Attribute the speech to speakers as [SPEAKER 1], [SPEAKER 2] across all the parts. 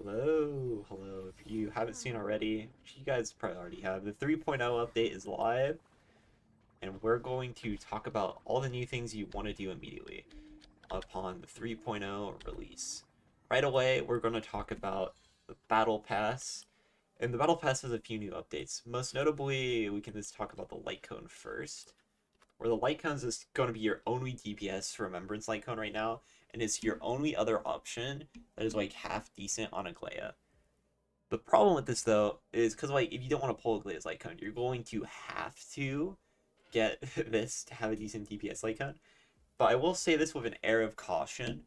[SPEAKER 1] Hello. If you haven't seen already, which you guys probably already have, the 3.0 update is live, and we're going to talk about all the new things you want to do immediately upon the 3.0 release. Right away, we're going to talk about the Battle Pass, and the Battle Pass has a few new updates. Most notably, we can just talk about the Light Cone first, where the Light Cones is going to be your only DPS Remembrance Light Cone right now, and it's your only other option that is like half decent on a Glea. The problem with this though is because like if you don't want to pull a Glaze Light Cone, you're going to have to get this to have a decent DPS Light Cone. But I will say this with an air of caution.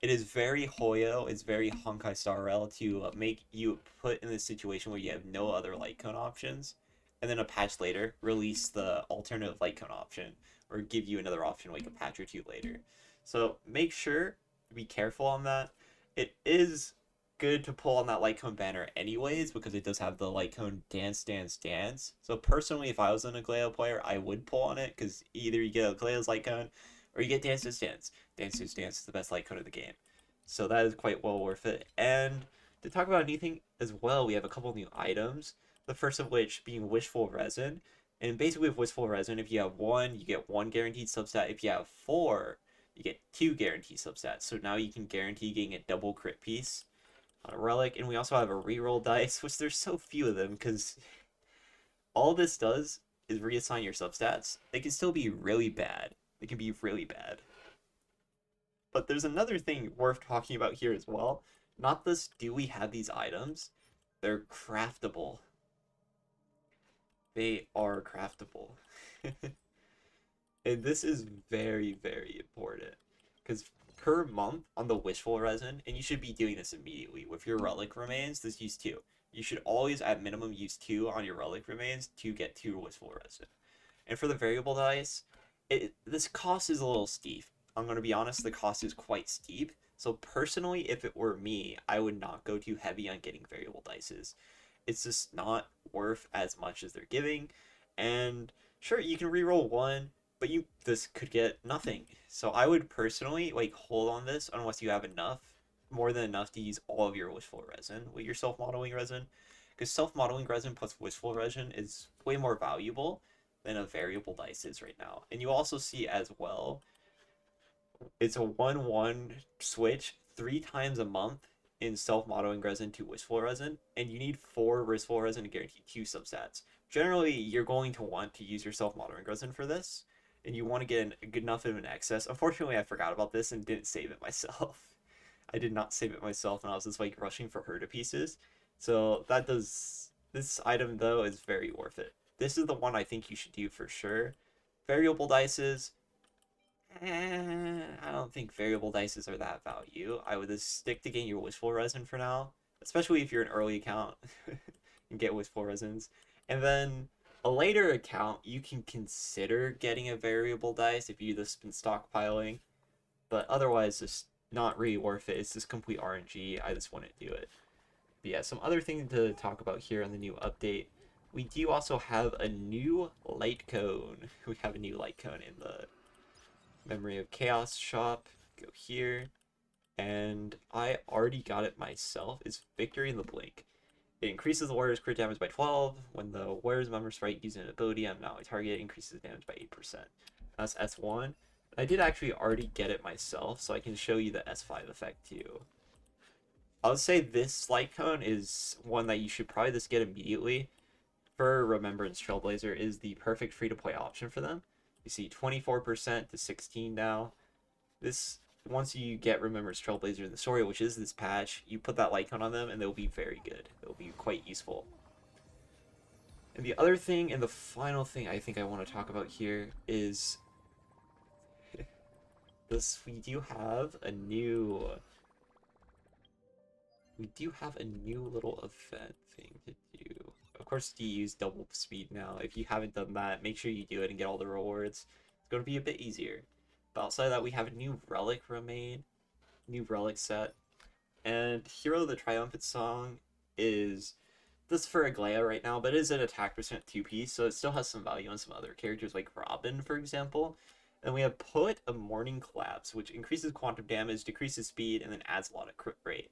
[SPEAKER 1] It is very Hoyo, it's very Honkai Star Rail to make you put in this situation where you have no other Light Cone options, and then a patch later release the alternative Light Cone option, or give you another option like a patch or two later. So make sure to be careful on that. It is good to pull on that Light Cone banner anyways, because it does have the Light Cone dance, dance, dance. So personally, if I was an Agleo player, I would pull on it, because either you get Agleo's Light Cone, or you get Dance, Dance, Dance. Dance, Dance, Dance is the best Light Cone of the game. So that is quite well worth it. And to talk about anything as well, we have a couple new items. The first of which being Wishful Resin. And basically with Wishful Resin, if you have one, you get one guaranteed substat. If you have four, you get two guaranteed substats. So now you can guarantee getting a double crit piece on a relic. And we also have a reroll dice, which there's so few of them because all this does is reassign your substats. They can still be really bad. They can be really bad. But there's another thing worth talking about here as well. Not this do we have these items, they're craftable. They are craftable. And this is very, very important. Because per month on the wishful resin, and you should be doing this immediately with your relic remains, this use two. You should always at minimum use two on your relic remains to get two wishful resin. And for the variable dice, this cost is a little steep. I'm going to be honest, the cost is quite steep. So personally, if it were me, I would not go too heavy on getting variable dices. It's just not worth as much as they're giving. And sure, you can reroll one, but this could get nothing. So I would personally like hold on this unless you have enough, more than enough to use all of your wishful resin with your self-modeling resin. Because self-modeling resin plus wishful resin is way more valuable than a variable dice is right now. And you also see as well, it's a 1-1 switch 3 times a month in self-modeling resin to wishful resin, and you need 4 wishful resin to guarantee 2 substats. Generally, you're going to want to use your self-modeling resin for this, and you want to get a good enough of an excess. Unfortunately, I forgot about this and didn't save it myself. I did not save it myself, and I was just like rushing for her to pieces. So that does, this item though is very worth it. This is the one I think you should do for sure. Variable dices, I don't think variable dices are that value. I would just stick to getting your wishful resin for now, especially if you're an early account and get wishful resins. And then a later account, you can consider getting a variable dice if you've just been stockpiling, but otherwise, just not really worth it. It's just complete RNG. I just wouldn't do it. But yeah, some other thing to talk about here on the new update. We do also have a new light cone. We have a new light cone in the Memory of Chaos shop. Go here. And I already got it myself. It's Victory in the Blink. It increases the warrior's crit damage by 12. When the warrior's member strike using an ability on now a target, increases damage by 8%. That's S1. I did actually already get it myself, so I can show you the S5 effect too. I would say this light cone is one that you should probably just get immediately. For Remembrance Trailblazer is the perfect free-to-play option for them. You see 24% to 16 now. This, once you get Remembrance Trailblazer in the story, which is this patch, you put that light cone on them and they'll be very good. They'll be quite useful. And the other thing, and the final thing I think I want to talk about here is this. We do have a new little event thing to do. Of course, you use double speed now. If you haven't done that, make sure you do it and get all the rewards. It's going to be a bit easier. But outside of that, we have a new relic remain, new relic set, and Hero of the Triumphant Song is this for Aglaya right now, but it is an attack percent 2-piece, so it still has some value on some other characters like Robin, for example. And we have Poet of Morning Collapse, which increases quantum damage, decreases speed, and then adds a lot of crit rate.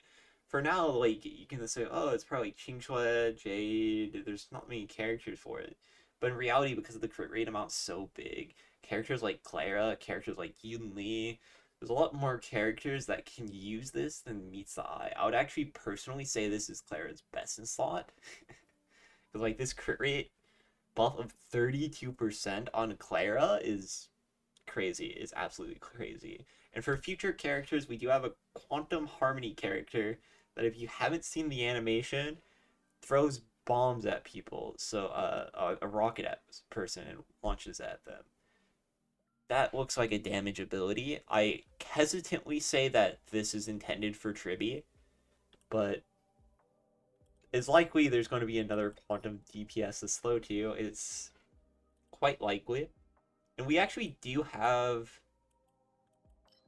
[SPEAKER 1] for now, like, you can say, oh, it's probably Qingshui, Jade, there's not many characters for it. But in reality, because of the crit rate amount so big, characters like Clara, characters like Yun Li, there's a lot more characters that can use this than meets the eye. I would actually personally say this is Clara's best in slot. Because, like, this crit rate buff of 32% on Clara is crazy, is absolutely crazy. And for future characters, we do have a Quantum Harmony character that, if you haven't seen the animation, throws bombs at people. So a rocket at person and launches at them. That looks like a damage ability. I hesitantly say that this is intended for Triby, but it's likely there's going to be another quantum DPS to slow to. It's quite likely. And we actually do have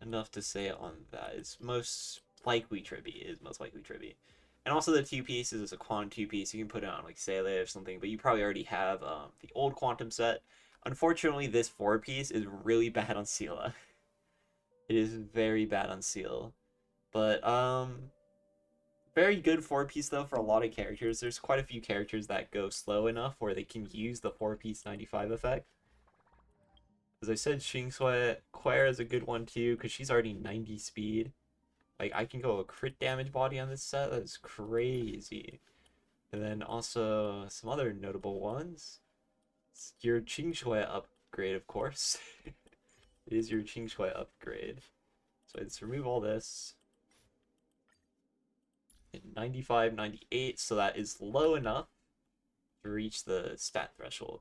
[SPEAKER 1] enough to say on that. It's most likely Triby. It is most likely Triby. And also the two pieces is a quantum two piece. You can put it on like Sele or something, but you probably already have the old quantum set. Unfortunately, this four piece is really bad on Sela. It is very bad on Seal. But very good four piece though for a lot of characters. There's quite a few characters that go slow enough where they can use the four piece 95 effect. As I said, Qingshui, Claire is a good one too, because she's already 90 speed. Like, I can go a crit damage body on this set. That's crazy. And then also some other notable ones. It's your Qingshui upgrade, of course. It is your Qingshui upgrade. So let's remove all this. 95, 98, so that is low enough to reach the stat threshold.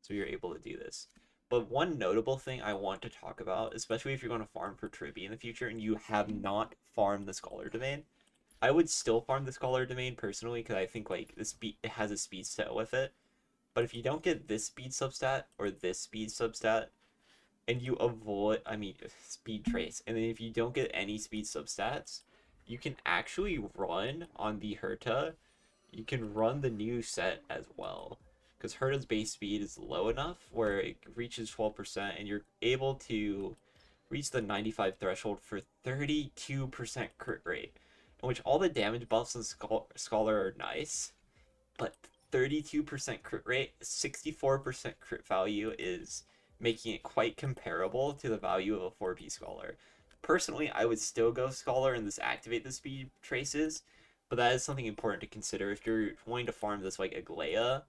[SPEAKER 1] So you're able to do this. But one notable thing I want to talk about, especially if you're going to farm for Triby in the future and you have not farmed the Scholar Domain, I would still farm the Scholar Domain personally because I think like it has a speed stat with it. But if you don't get this speed substat or this speed substat, and you avoid, speed trace, and then if you don't get any speed substats, you can actually run on the Herta. You can run the new set as well, because Herta's base speed is low enough where it reaches 12%, and you're able to reach the 95 threshold for 32% crit rate, in which all the damage buffs in Scholar are nice, but 32% crit rate, 64% crit value is making it quite comparable to the value of a 4P Scholar. Personally, I would still go Scholar and this activate the speed traces, but that is something important to consider if you're wanting to farm this like Aglaya,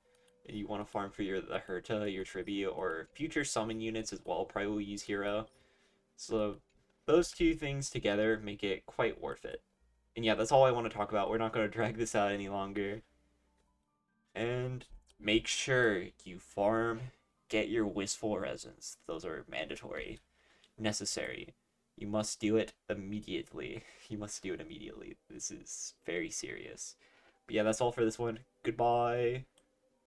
[SPEAKER 1] and you want to farm for the Herta, your Triby, or future summon units as well, probably will use Hero. So those two things together make it quite worth it. And yeah, that's all I want to talk about. We're not going to drag this out any longer. And make sure you farm, get your wishful resins. Those are mandatory, necessary. You must do it immediately. You must do it immediately. This is very serious. But yeah, that's all for this one. Goodbye.